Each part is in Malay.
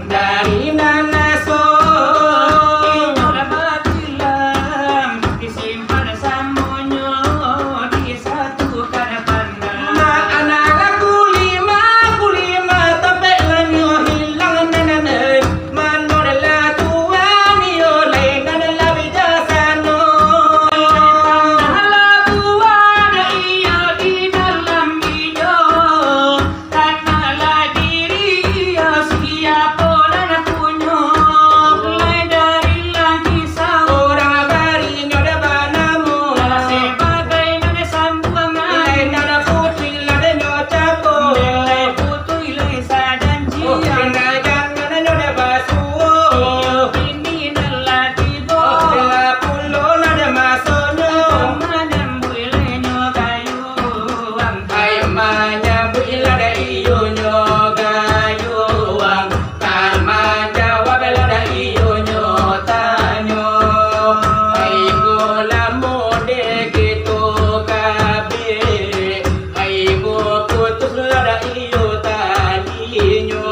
dari nanaso inyora matilam disimpan samonyo di satu karapanda anak kulima tapi lanyo hilang nananay manodala tuan yo lay nanala bijasano hala buwan iyo di dalam iyo tanala diri yo siapa dan punyo mulai dari langkisah orang barinya depan namu sebagai nane sambuangan nilai nana putri ladeno capo nilai putri lesa dan cia nilai jangan nyoda basuo ini nala tibo nila pulo nada masonyo manam builenyo kayu ay manya builada iyo nyo gayu ang tamanja wabelada iyo nyo tanyo ay gulamo de gitu kabe ay go putus lada iyo taninyo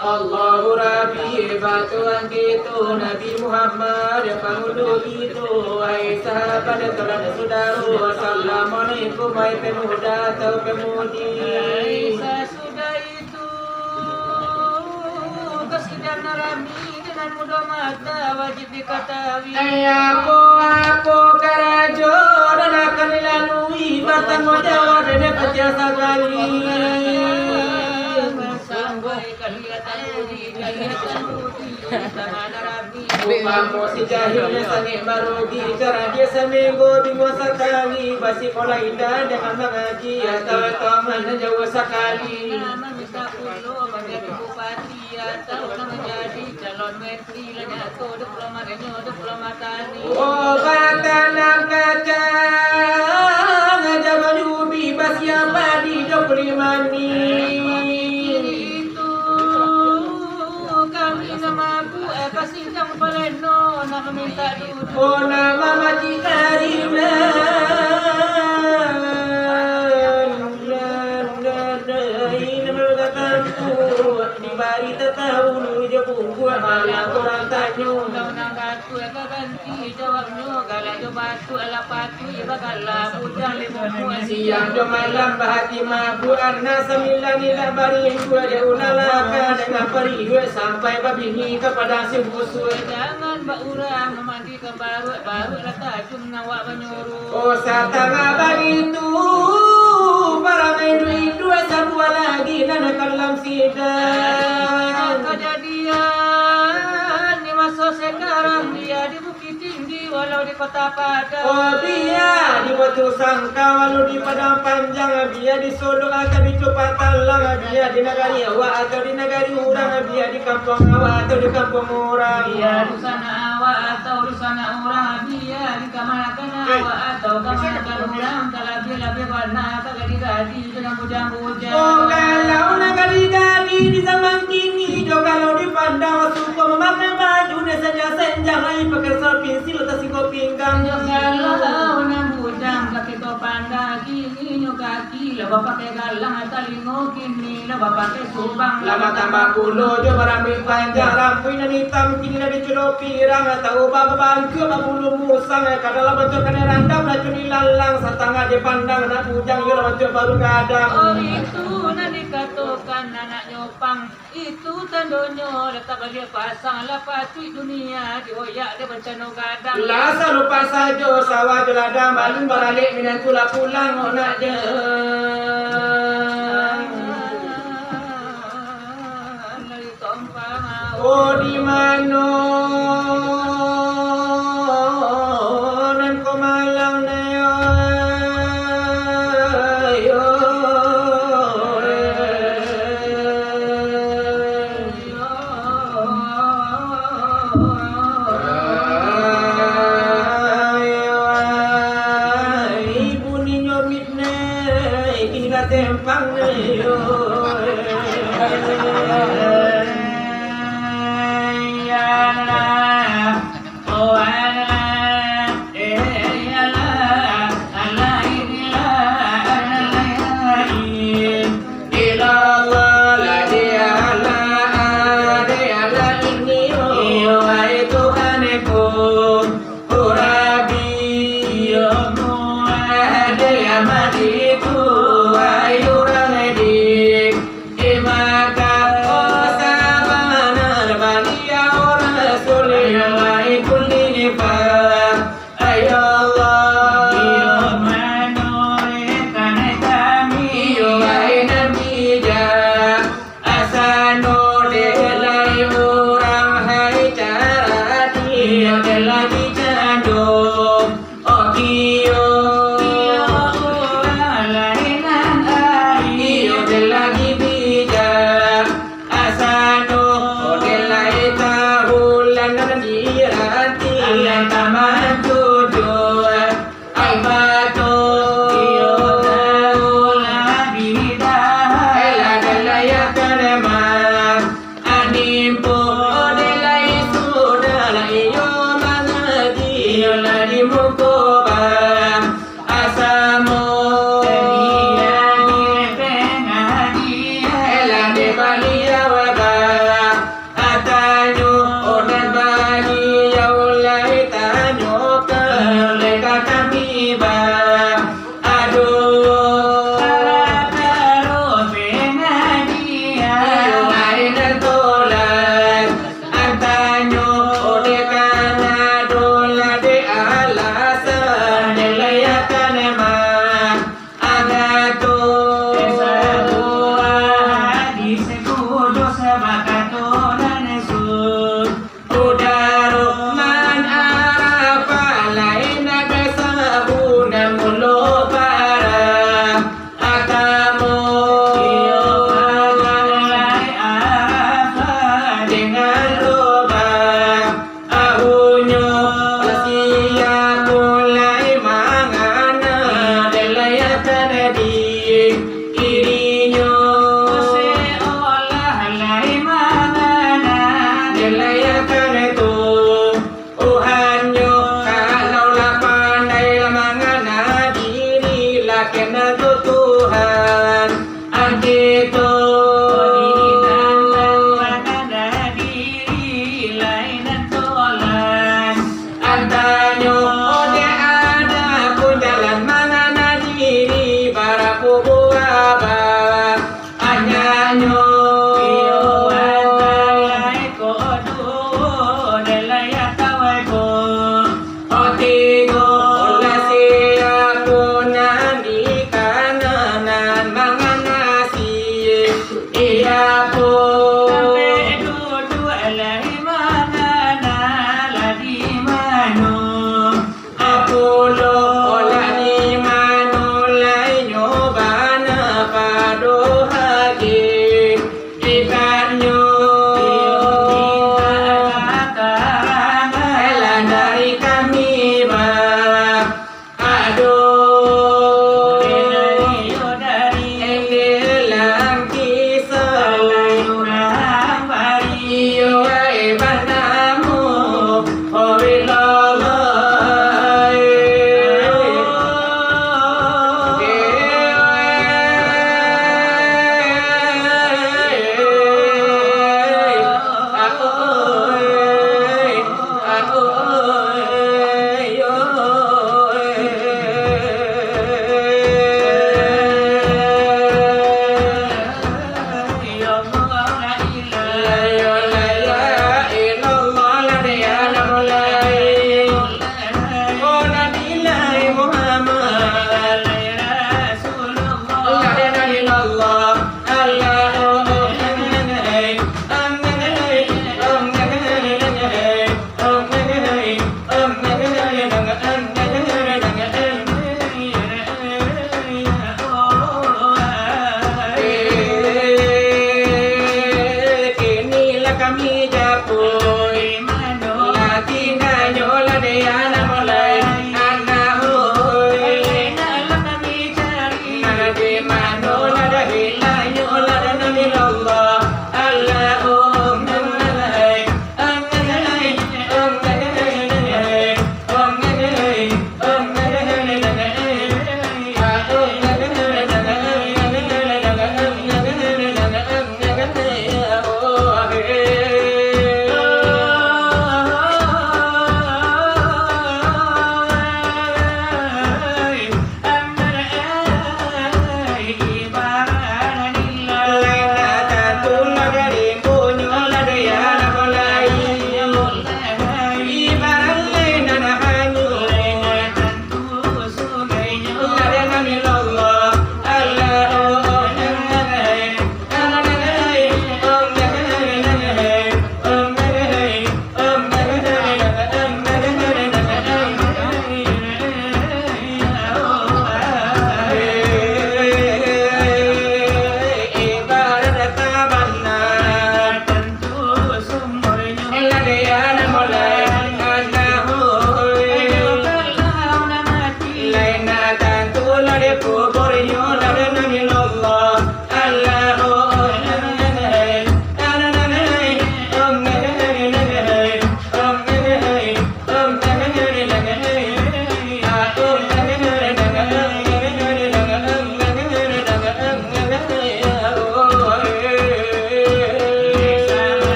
Allahu Rabbi batuan gitu Nabi Muhammad pengunduh itu hai sahabat dan saudara assalamualaikum hai pemuda atau pemudi sesudah itu kesidan Rami dengan mudah mata wajib diketahui aku karajo dan akan dilalui batang wajah dan kerja sekali Umamu si jahilnya sange marugi cara dia seminggu minggu sekali basi pola indah dengan mengaji atau teman jauh sekali minta ulo menjadi bupati atau menjadi calon menteri atau diploma tani oh batanan kacang aja menyubi basi apa di Bulimani. Itu kami namaku kasih jang paleno nak meminta duduk. Oh nama Maji Karina. Dibari tahu dia buat malam orang tanyo. Nang katu ganti jawabnya kalau jawabtu ala patu ibagala budang limu Siang do malam bahati mabu arna sembilan ila bari dua dia unalaka dengan peri dua sampai babini kepada si busur. Jangan baurang mandi ke baru lata jum nawak menyuruh. Oh satanga bari tu barang duit dua sabua lagi nana kalam sidang. Kejadian di masa sekarang dia di Bukit Tinggi walau di Kota Padang. Oh dia di Batu Sangka walau di Padang Panjang, dia di Solo atau di Cupatalang, dia di negari awak atau di negari orang, dia di kampung awak atau di kampung orang. Dia di sana awak atau di sana orang, dia di kamanakan awak atau kamanakan orang. Kalau lebih warna kagadi-gadi dengan bujang-bujang. Oh kalau nagari-gadi di zaman kini, jo kalau dipandang suka memakai baju saja senjang ai pakai pensil atau singko pinggang. Kalau nang bujang kaki topan kini nyo kaki laba pakai galang talingo kini laba pakai subang lama tambah kulo jo barami panjang rampuy na hitam kini na diculo pirang atau babang ke babulu musang kadala baca kana randam na cuni lalang satanga dipandang na bujang yo baca baru kadang. Oh itu na dikatakan anak nyopang itu tandonyo letak balik pasang lapati dunia dioyak dia bencana gadang. Lasa lupa sajo sawah jelada malum baralik minan tula pulang nak je. Oh di mana nan ko malang na yo. Tempang yo. Sole iya pun sampai dua alahi mana lah di mano aku lo olah di manulai nyobana pado hagi ikanyo elah dari kami ba aduh engelang kisah iyo ay banamu owi lolai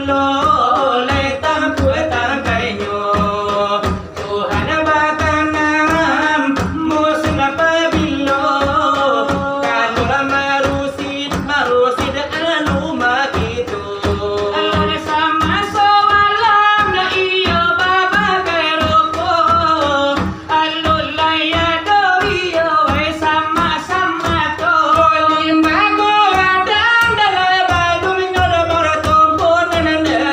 lo lai tang kue tang kai nyo Tuhan batanam musim apa bilo Kanula marusid anu makitu Alone sama soalam na iyo baba kay rupo Alulay do iyo ay sama-sama to Limbago adang dalam badung nyoda maratumpo nananda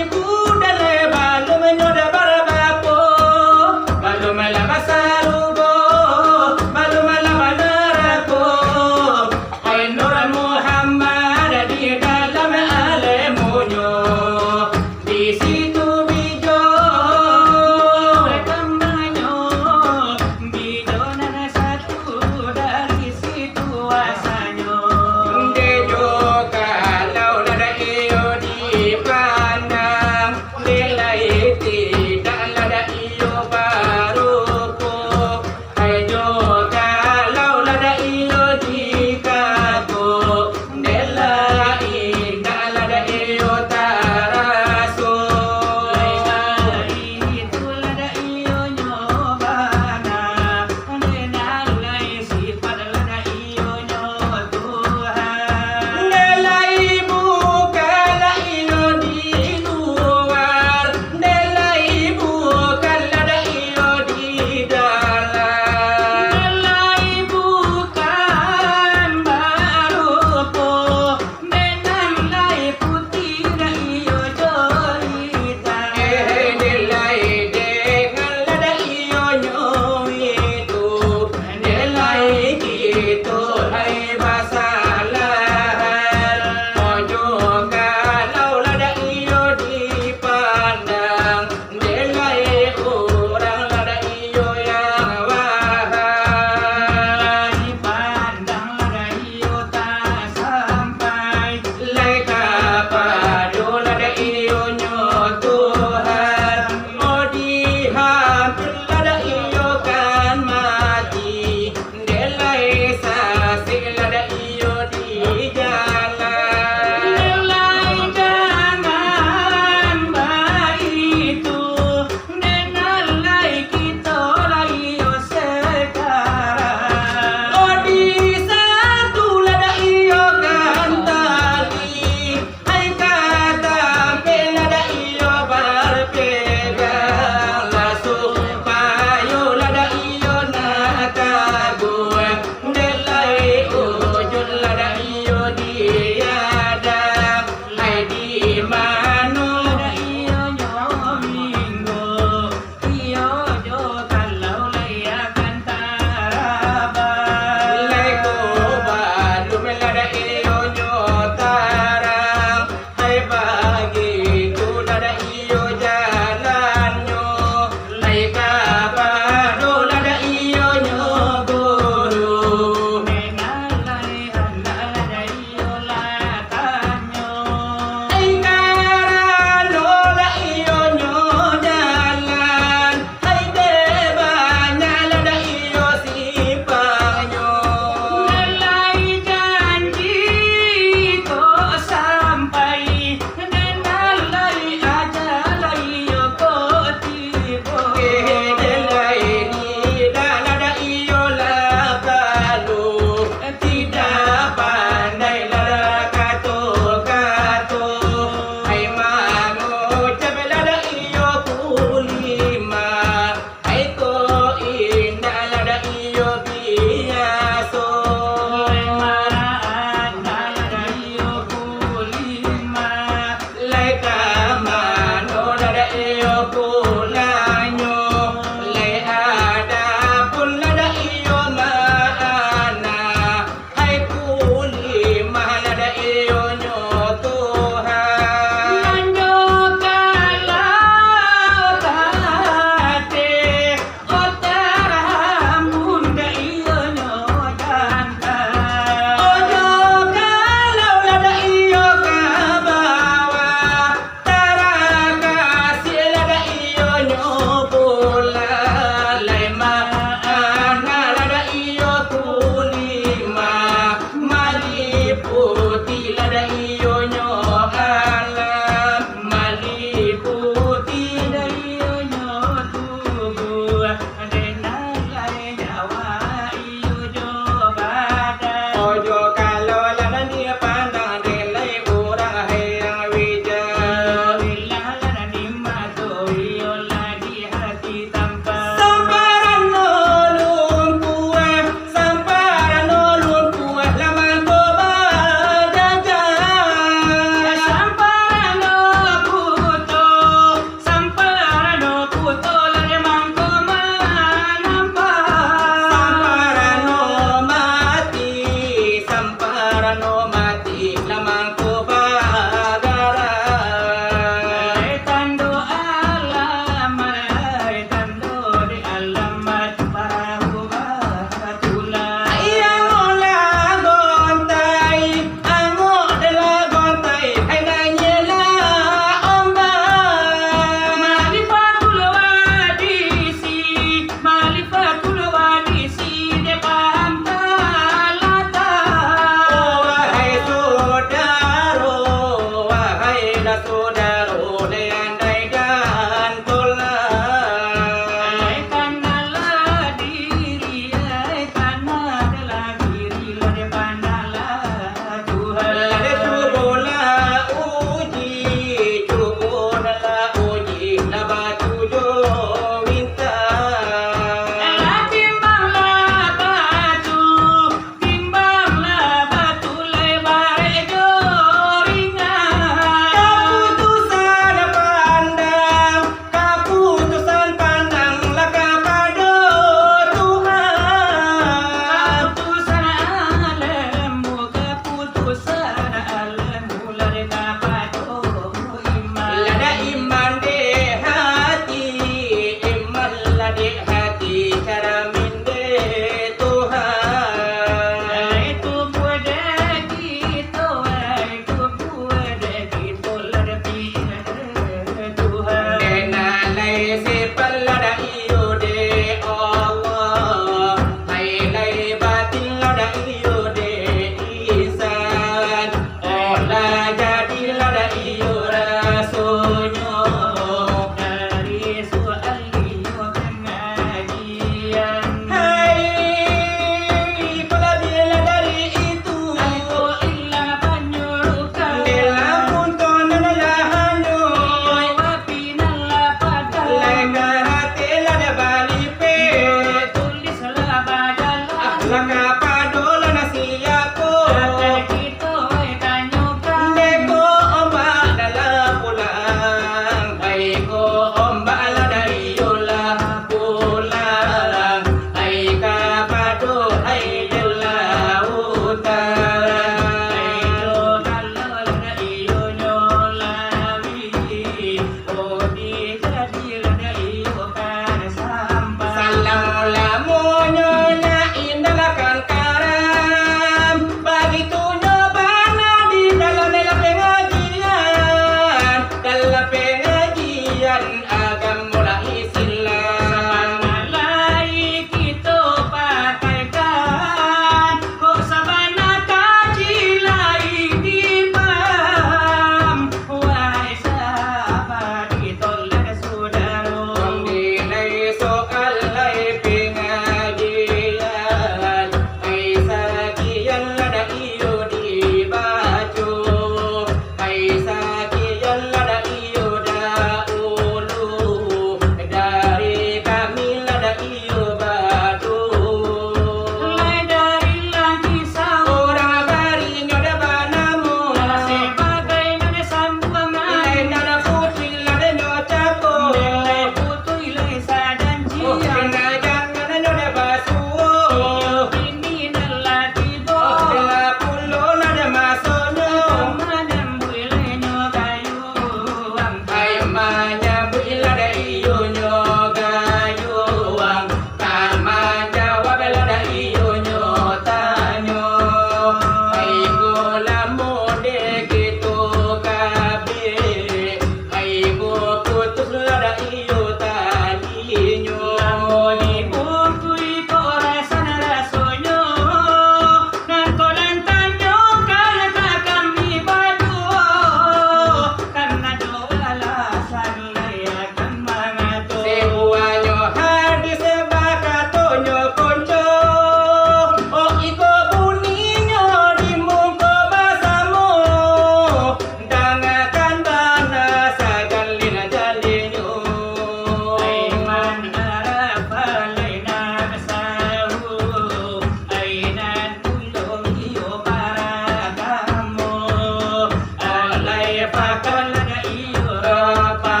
pakal ada Eropa.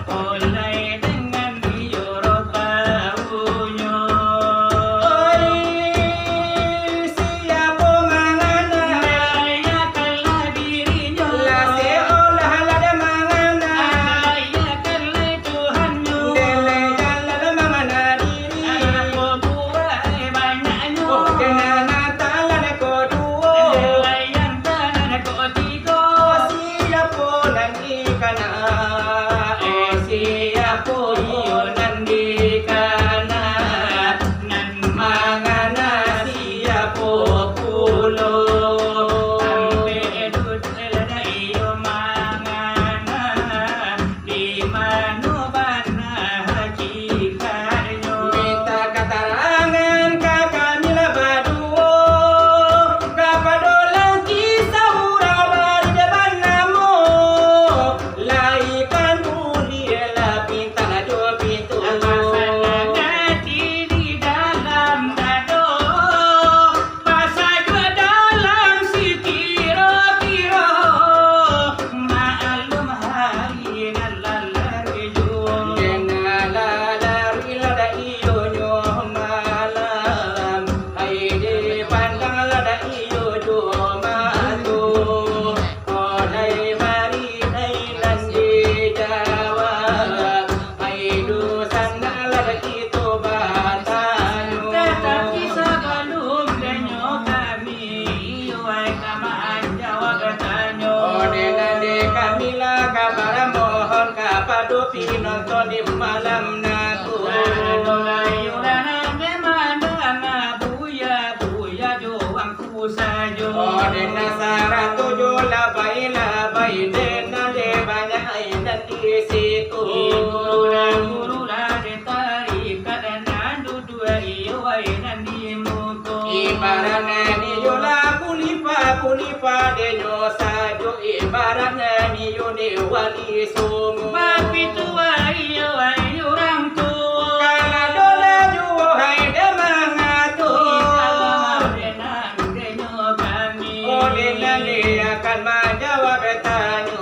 Oleh dengan Eropa unyo. Oi siapa mangana Daya kalah dirinya. la seolah lada mangana Daya kalah Tuhannya. dele jalala mangana diri Aku buai banyaknya. kenana talane koduo Delayan tanah kau tiga. siapa lagi kana siapa Iyo nandi kana nan mangana siapa pulo ampe edut elada iyo mangana di mano bana hakikanyo. minta keterangan kakamila baduo kapadolang kisah urang bari depan namo laikan uliela pinta na jo pintu Hati di dalam dado, masa jua dalam si kira-kira, maklum hari nalalari jua. Kenala dari lada iyo nyo malam ai de pandang lada iyo jo matu odai mari ai nandi jawa ai du sana lada itu batanyo Tetapi sebelum denyo kami, iwai kamaan jawab bertanyo. ode nande kamila kabar mohon kapadu pinonton di malam naku Ode nasara tuju labai dena de banyak ainan di situ Ibaratnya ni yola kulipa de nyo sajo ibaratnya ni yone wali sumu Kana dola juo hai de mangatu Ode nale akan menjawab bertanya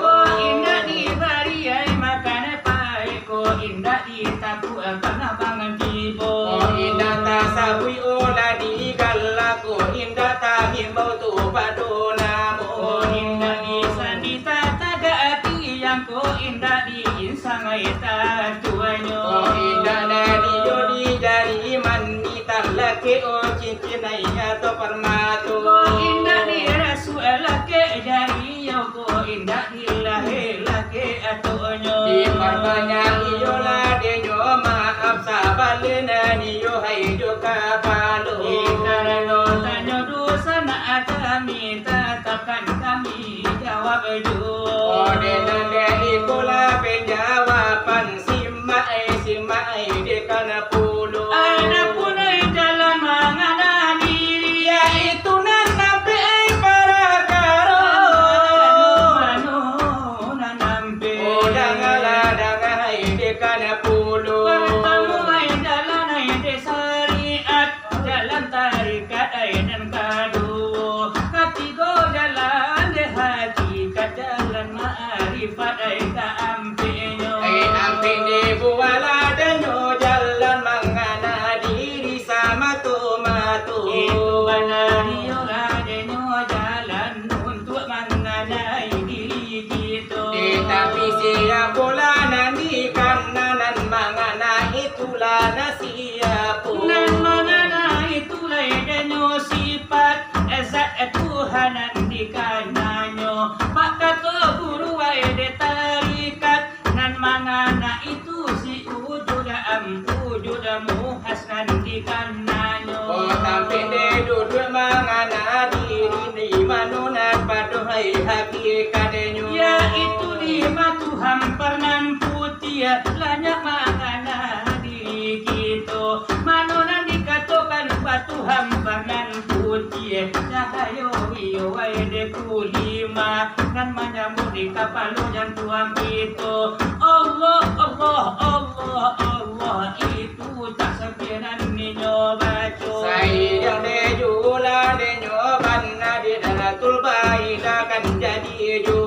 Oh indah tak sabui ola di galaku indah tak himbau tu padu namu Indah di sandita taga hati yang ko indah di sangai tatuanyo. Oh indah dari jodi dari manita laki oh cincin atau permatu Ko indah di rasu laki jari yo ko indah di lahe laki atonyo. Di perbanyak iyola denyo maaf sabalena niyo hai joka palu Karena tanyo dosa na kami tetapkan kami jawab Oh jo. denande ikola penjawaban simai di kana pulu Anak punai jalan mangana diri. Yaitu nanampe para karo Manu nanampe. Oh dangala dangai di kana pulu Pertama ay jalan ay de syariat, jalan tarikat ay dan kadu. Ketiga jalan de hakikat, jalan ma'rifat ay kaampenyo. Ay amping di buwala danyo jalan mangana diri sama matu Itu banario radenyo jalan untuk mengenai diri kita. Tapi siap bola nanti kanan mangana itulah nasiapu Nan mengenai itulah denyo sifat zat Tuhanan di kananyo. Maka keburu de tarikat nan mangana itu si wujud muhasnan di kananyo. Oh tapi de duduk mangana diri ni manunan paduhai hakikatnya Ya itu lima Tuhan pernan putih banyak mangana diri kita. Manunan dikatakan batu hambanan putih cahayo iyo de kulima nan menyambut di kapal yang tuang itu. Allah Allah Allah Allah itu tak sempiran ninyo baco. Sayang de jula de nyoban na di dalatul baida kan jadi ju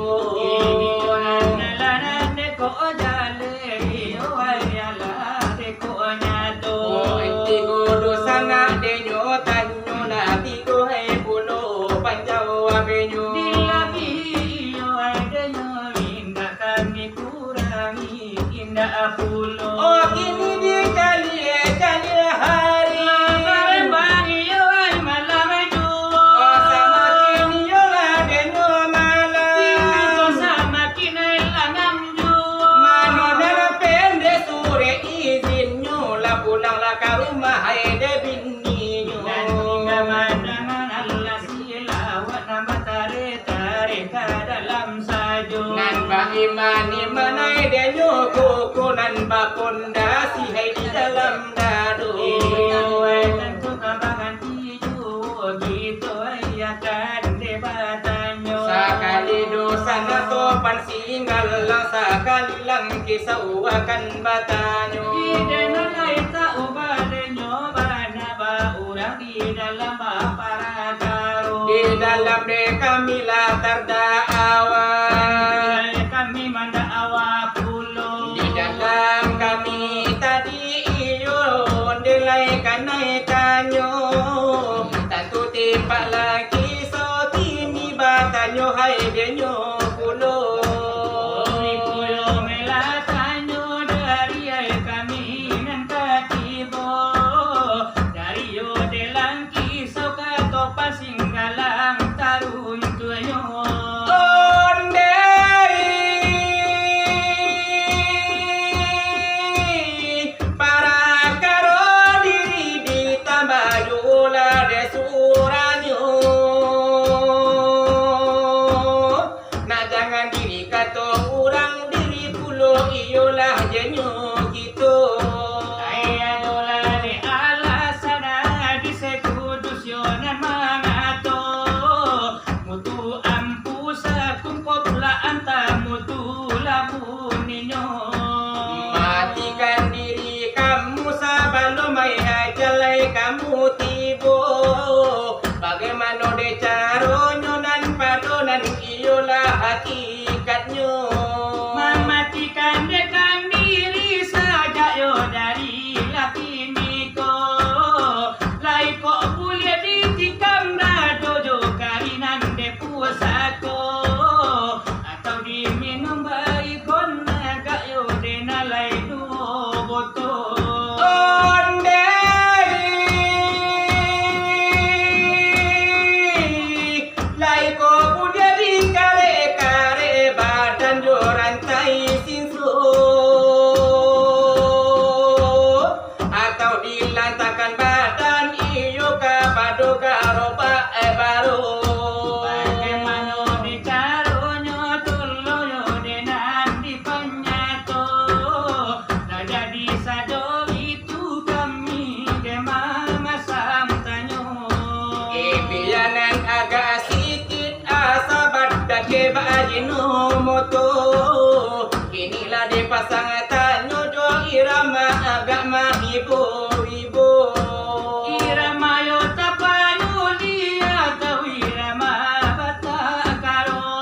mereka dalam sajo. Nan ba imani manai denyo kuku nan ba pondasi hai di dalam dadu. Tentu kambangan hijau gitu ya kan debatannya. Sakali dosa na topan singal lang sakali lang kisau akan batanyo. Ide nalai tak ubadenyo bana ba urang di dalam para karo. Di dalam de kami latar daawan. Kami manda awak pulau. Di dalam kami tadi iyon delay kanay kanyo. Tantu tipa lagi so timi batanyo hay denyo pulo. Puyo melatanyo dari ay kami nan katibo. Dari yo delang kisau katopa singgalang tarun tuyo. Matikan diri kamu sebelum jalai kamu tibo. Bagaimana de caronyo nan padonan iyolah hakikatnya. Mematikan dekan diri saja yo dari laki niko. Lai kok boleh ditikam rado jo karinan de pusako. Atau diminum baik kon naga yo de nalai do boto. Inilah de pasang tanyo jo irama agak mahibo-hibo. Irama yo tapayo dia tau irama batakaro.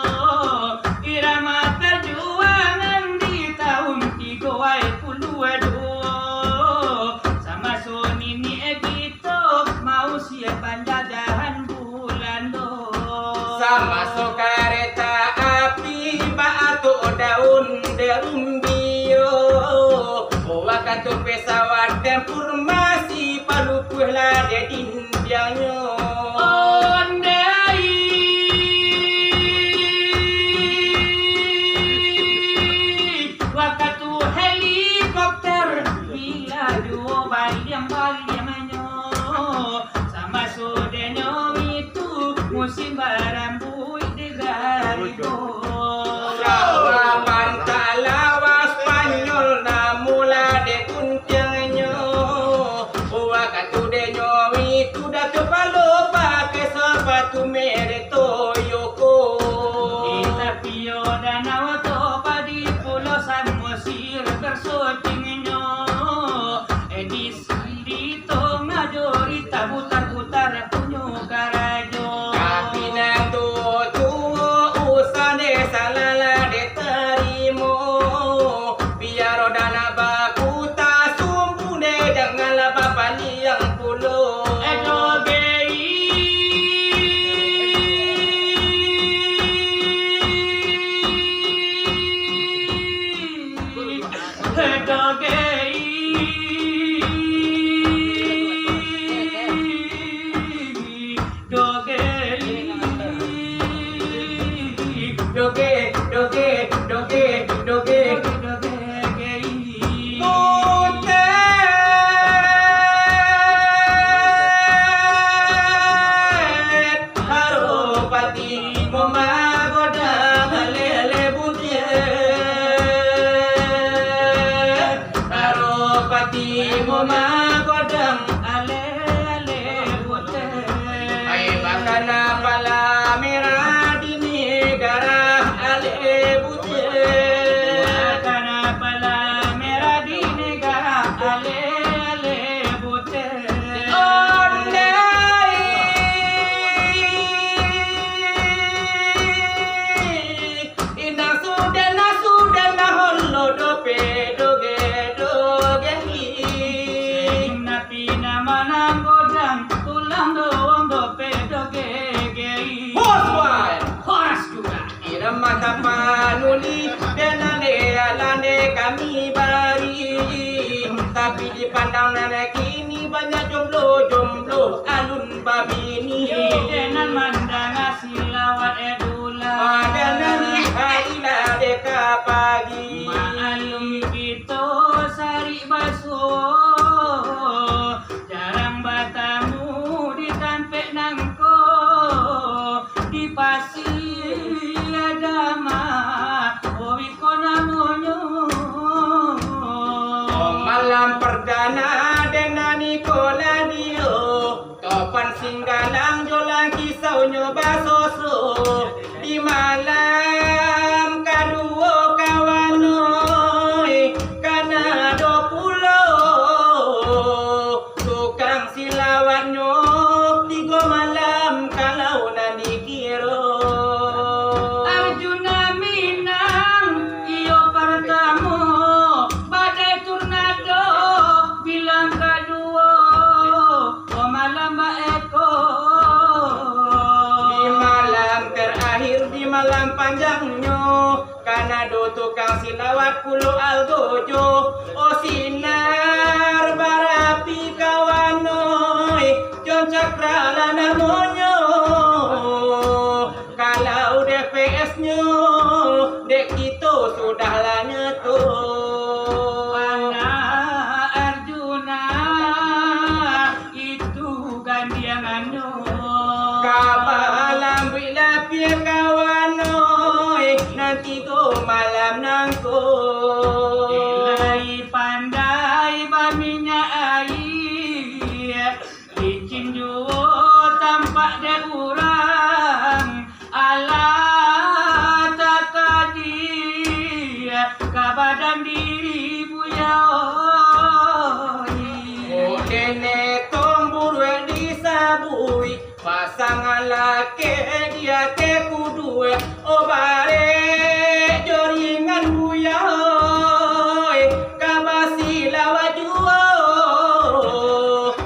Irama perjuangan di tahun 32. Sama Sonini Egito mau siap jajahan bulan do. Sama so kereta api batu daun derumbio. Waktu pesawat tempur masih palupuh lah de dindianyo. Waktu helikopter bila dua baliang-baliangnya sama sodenyo itu musim barambui di garigo. Jawa pantalawas Spanyol namula de kuntianyo. Waktu de nyowi tu dato palo pakai sepatu merek Toyoko. Kita pio dan awato padi pulau Samosir bersyutingnya. Edis dito ngajori tabutar-butar punyo karajo. Tapi nantu tuwo usane salala de terimo. Biar dana baku tak sumpune dengan laba yang pulo. Haropati Momago Moma godang ale ale putih. Ai bakana pala merah di negara ale putih. Bakana pala merah di negara ale ale putih. Mata panuli dan alane kami bari, tapi dipandang nenek kini banyak jomblo alun babini. Dengan mandang silawat edula. Dan aila deka pagi. Maalum kita sari baso, jarang batamu ditampek nangko di pasir. Malam perdana dengan Nikola Dio, topan singgalang jolang kisau nyoba soso. Di malam kedua kawan oi, kana 20 tukang silawat nyok 3 malam kalau nani kiro. Malam panjangnya karena do tukang silawat pulau algojo. Oh sinar barapi kawanoi jon cakra namanya. Kalau DPS nya dek kita sudah lah nyetuh. Mana Arjuna itu gandiangannya. Kabalam bila pia kawan nanti go malam nangko. Ilai pandai baminya air, licin juo tampak dia kurang. Alah takadi kabadan diri buyai. Oh dene tombur disabui pasangan laki dia ke kudu. Oh bare joringan buyai kabasi lawajuo.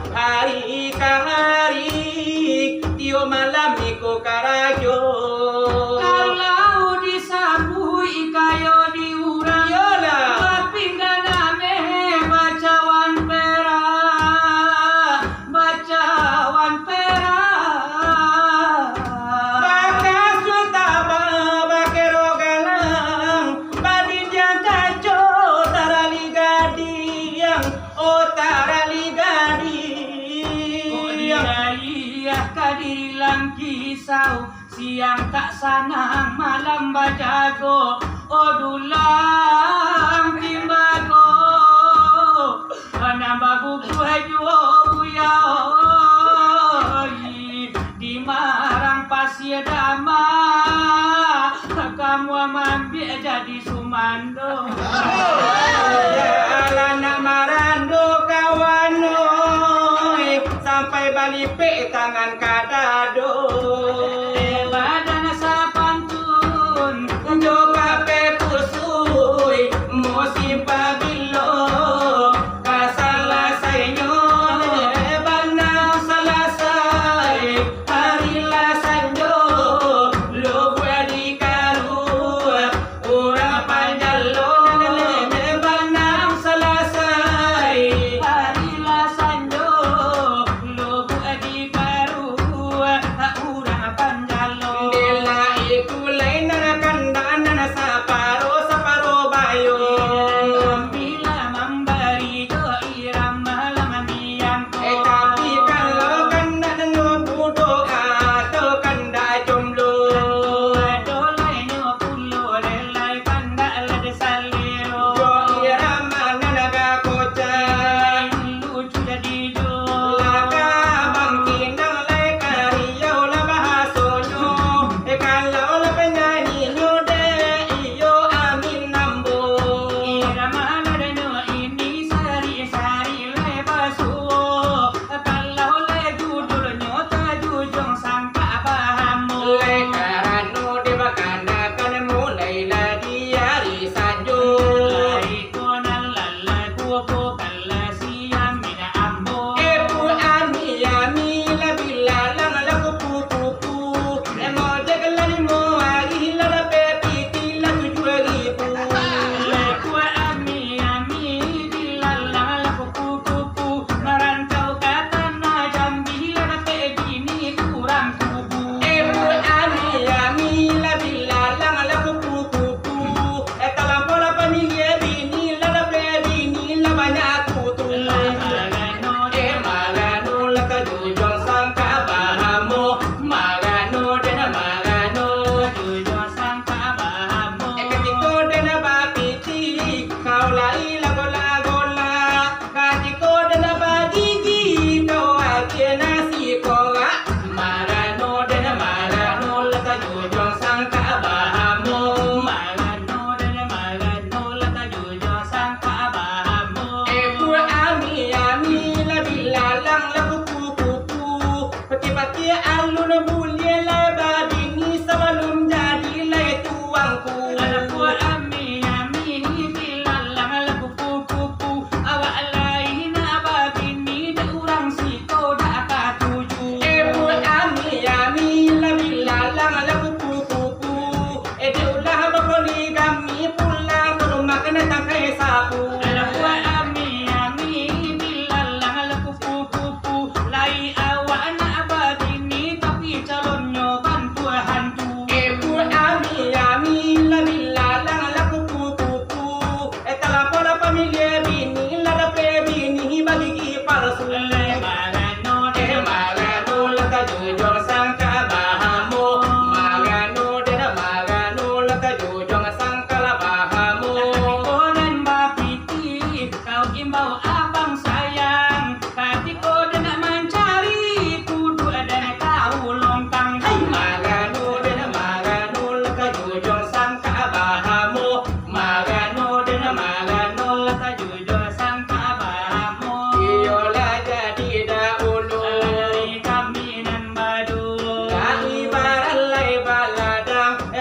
Hari ke hari tio malam iko karajo. Kalau disabui kayo diurang, Yolah pinggana me bacawan perak, bacawan perak. Bakas suntaba bakero galang badinjang kaco tarali gadiang. Oh tarali gadiang. Ayah kadilang kisau, siang tak sanang malam bajago. Oh dulang timbago, nambah buku hajuo buyai. Di marang pasir dama, kamu ambil jadi sumando. Jalan nak marando kawanoi sampai balik pe tangan kadado. Badan sapantun, Coba pe pusui musim pagilo kasalah sainyo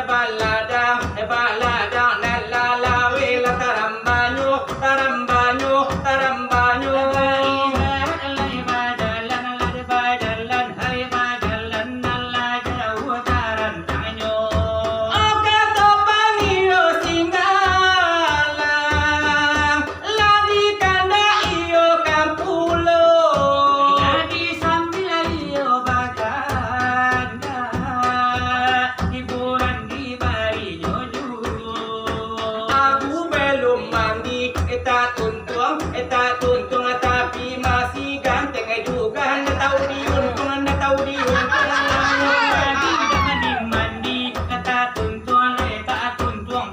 baladang nalalawi la tarambanyo tarambanyo tarambanyo Eta tuntung tapi masih ganteng juga tahu diuntung mandi eta tuntung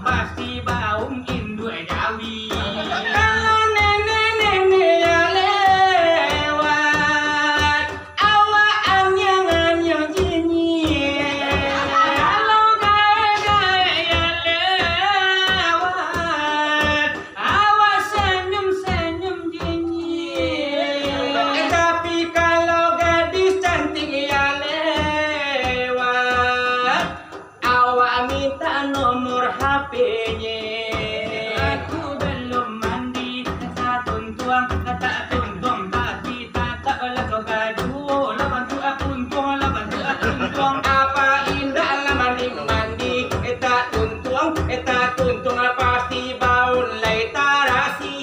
pasti baum indu jawi kalau nenek ya lewat awak anyang jinyi kalau gawe ya lewat awak senyum tapi kalau gadis cantik ya lewat awak minta nomor HP-nya aku belum mandi tak tuntuang tapi tak lagu gaduh lawan tu apuntuang apa indah lah mandi tak tuntuang pasti baun lai tarasi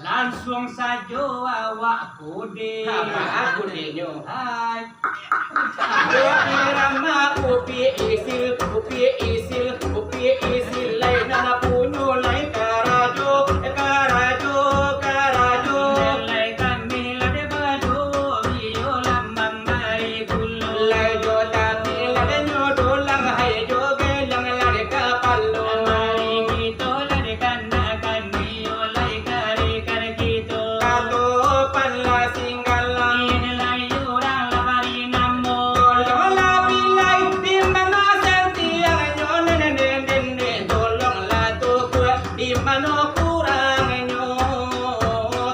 langsung saja awak kude aku denyo hai rama upi isil lain na punyo lain karajo lain kami lade bado biyo lambang dari bulu lain jo tapi lade nyodo lang hai jo gelang lade kapalo mari kita lade kanakan biyo lain kari kita kato panla singgalang inilai orang labari namo tolong labilai di mana sentiang nyon den tolong la tuku di mana kurang nyo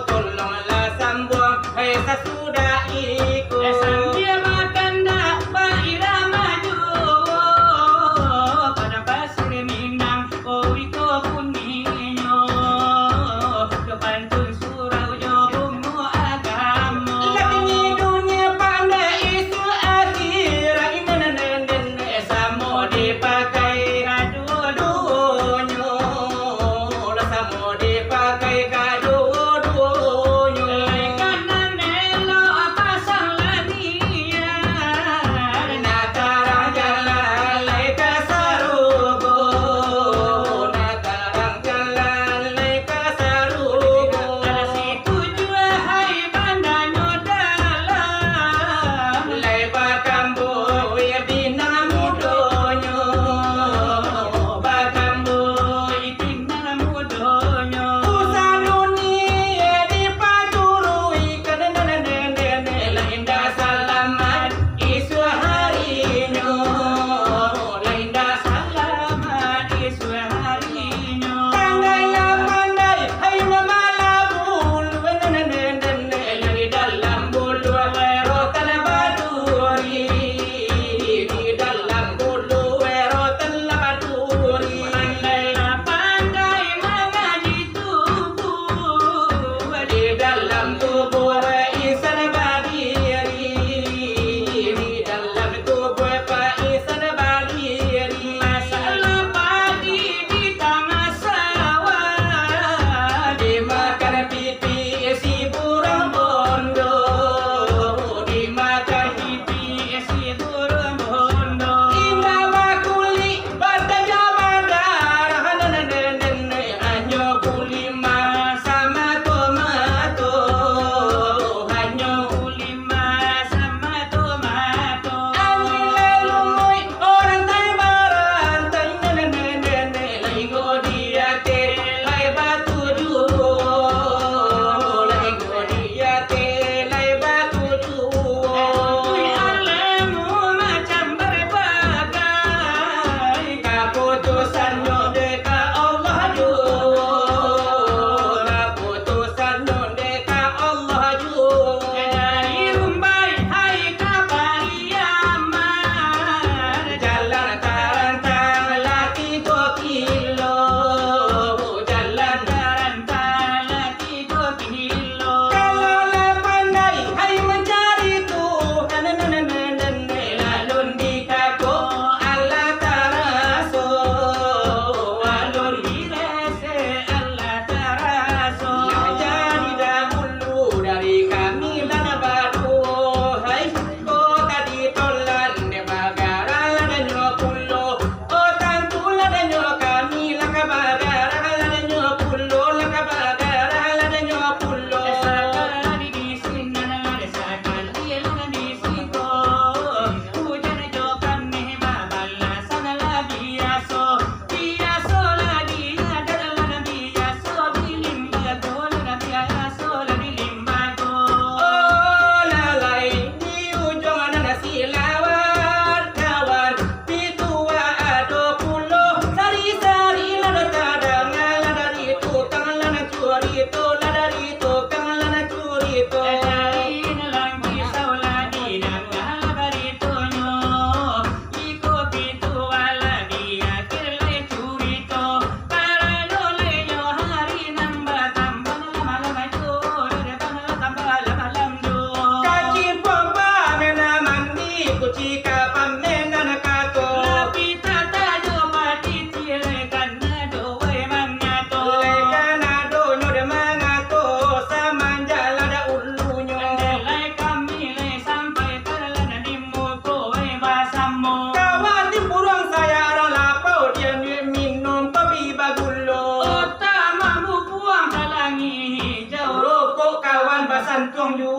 tolong la sambuang hai sasudah iku sambil makan dak baira maju pada pasir minang iko kuninyo kepantun surau jogumu agamo lagi dunia pandai isu akhirat nenen samo dipakai kado-donyo samo dipakai kado-donyo kanan elo pasang สั่นตวงอยู่